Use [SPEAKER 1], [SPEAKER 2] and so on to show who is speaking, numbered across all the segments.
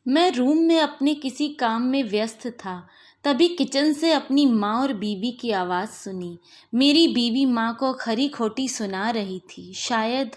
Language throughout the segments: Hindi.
[SPEAKER 1] मैं रूम में अपने किसी काम में व्यस्त था। तभी किचन से अपनी माँ और बीवी की आवाज़ सुनी। मेरी बीवी माँ को खरी खोटी सुना रही थी। शायद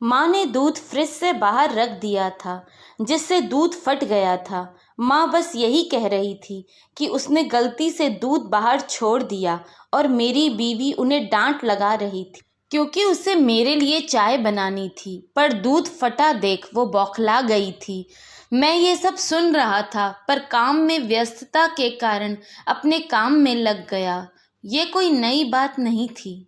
[SPEAKER 1] माँ ने दूध फ्रिज से बाहर रख दिया था, जिससे दूध फट गया था। माँ बस यही कह रही थी कि उसने गलती से दूध बाहर छोड़ दिया, और मेरी बीवी उन्हें डांट लगा रही थी क्योंकि उसे मेरे लिए चाय बनानी थी, पर दूध फटा देख वो बौखला गई थी। मैं ये सब सुन रहा था, पर काम में व्यस्तता के कारण अपने काम में लग गया। ये कोई नई बात नहीं थी।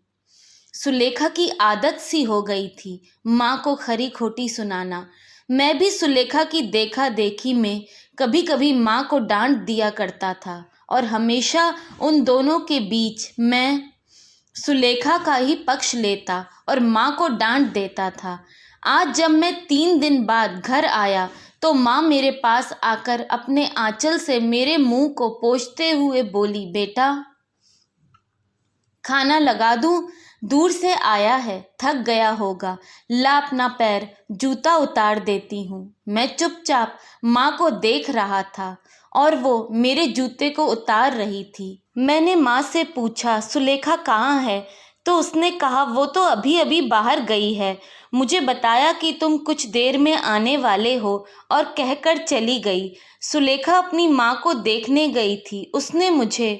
[SPEAKER 1] सुलेखा की आदत सी हो गई थी माँ को खरी खोटी सुनाना। मैं भी सुलेखा की देखा देखी में कभी कभी माँ को डांट दिया करता था, और हमेशा उन दोनों के बीच मैं सुलेखा का ही पक्ष लेता और माँ को डांट देता था। आज जब मैं 3 दिन बाद घर आया तो माँ मेरे पास आकर अपने आंचल से मेरे मुंह को पोंछते हुए बोली, बेटा खाना लगा दूं? दूर से आया है, थक गया होगा, ला अपना पैर, जूता उतार देती हूँ। मैं चुपचाप माँ को देख रहा था और वो मेरे जूते को उतार रही थी। मैंने माँ से पूछा, सुलेखा कहाँ है? तो उसने कहा, वो तो अभी अभी बाहर गई है। मुझे बताया कि तुम कुछ देर में आने वाले हो और कहकर चली गई। सुलेखा अपनी माँ को देखने गई थी। उसने मुझे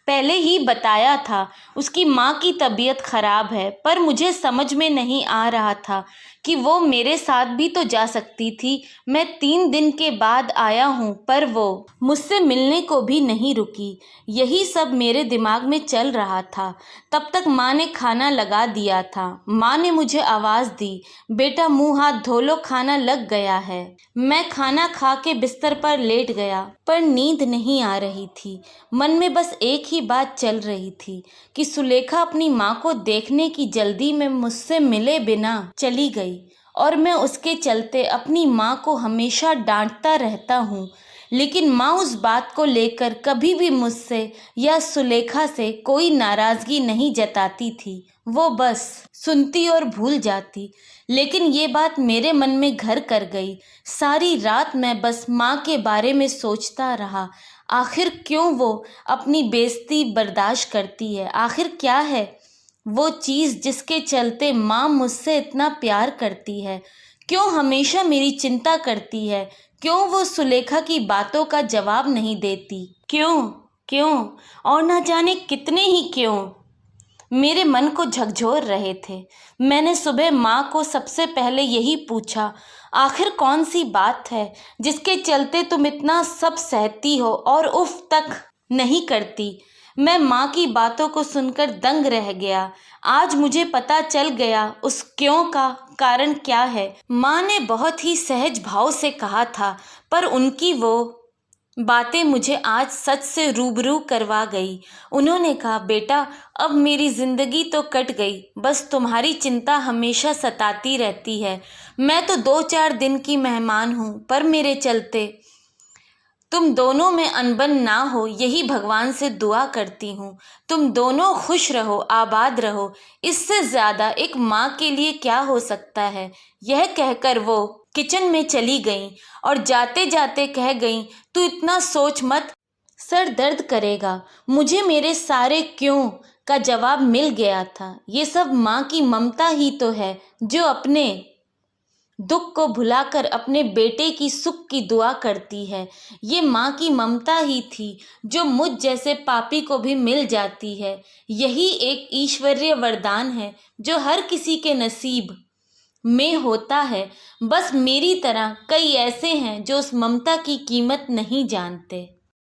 [SPEAKER 1] पहले ही बताया था उसकी माँ की तबीयत खराब है, पर मुझे समझ में नहीं आ रहा था कि वो मेरे साथ भी तो जा सकती थी। मैं 3 दिन के बाद आया हूँ, पर वो मुझसे मिलने को भी नहीं रुकी। यही सब मेरे दिमाग में चल रहा था। तब तक माँ ने खाना लगा दिया था। माँ ने मुझे आवाज़ दी, बेटा मुंह हाथ धो लो, खाना लग गया है। मैं खाना खा के बिस्तर पर लेट गया, पर नींद नहीं आ रही थी। मन में बस एक ही बात चल रही थी कि सुलेखा अपनी माँ को देखने की जल्दी में मुझसे मिले बिना चली गई, और मैं उसके चलते अपनी माँ को हमेशा डांटता रहता हूँ। लेकिन माँ उस बात को लेकर कभी भी मुझसे या सुलेखा से कोई नाराज़गी नहीं जताती थी। वो बस सुनती और भूल जाती। लेकिन ये बात मेरे मन में घर कर गई। सारी रात मैं बस माँ के बारे में सोचता रहा। आखिर क्यों वो अपनी बेइज्जती बर्दाश्त करती है? आखिर क्या है वो चीज़ जिसके चलते माँ मुझसे इतना प्यार करती है? क्यों हमेशा मेरी चिंता करती है? क्यों वो सुलेखा की बातों का जवाब नहीं देती? क्यों क्यों और ना जाने कितने ही क्यों मेरे मन को झकझोर रहे थे। मैंने सुबह माँ को सबसे पहले यही पूछा, आखिर कौन सी बात है जिसके चलते तुम इतना सब सहती हो और उफ तक नहीं करती? मैं माँ की बातों को सुनकर दंग रह गया। आज मुझे पता चल गया उस क्यों का कारण क्या है। माँ ने बहुत ही सहज भाव से कहा था, पर उनकी वो बातें मुझे आज सच से रूबरू करवा गई। उन्होंने कहा, बेटा अब मेरी ज़िंदगी तो कट गई, बस तुम्हारी चिंता हमेशा सताती रहती है। मैं तो 2-4 दिन की मेहमान हूँ, पर मेरे चलते तुम दोनों में अनबन ना हो, यही भगवान से दुआ करती हूँ। तुम दोनों खुश रहो, आबाद रहो। इससे ज़्यादा एक माँ के लिए क्या हो सकता है? यह कहकर वो किचन में चली गईं और जाते जाते कह गईं, तू इतना सोच मत, सर दर्द करेगा। मुझे मेरे सारे क्यों का जवाब मिल गया था। ये सब माँ की ममता ही तो है, जो अपने दुख को भुलाकर अपने बेटे की सुख की दुआ करती है। ये माँ की ममता ही थी जो मुझ जैसे पापी को भी मिल जाती है। यही एक ईश्वरीय वरदान है जो हर किसी के नसीब में होता है। बस मेरी तरह कई ऐसे हैं जो उस ममता की कीमत नहीं जानते।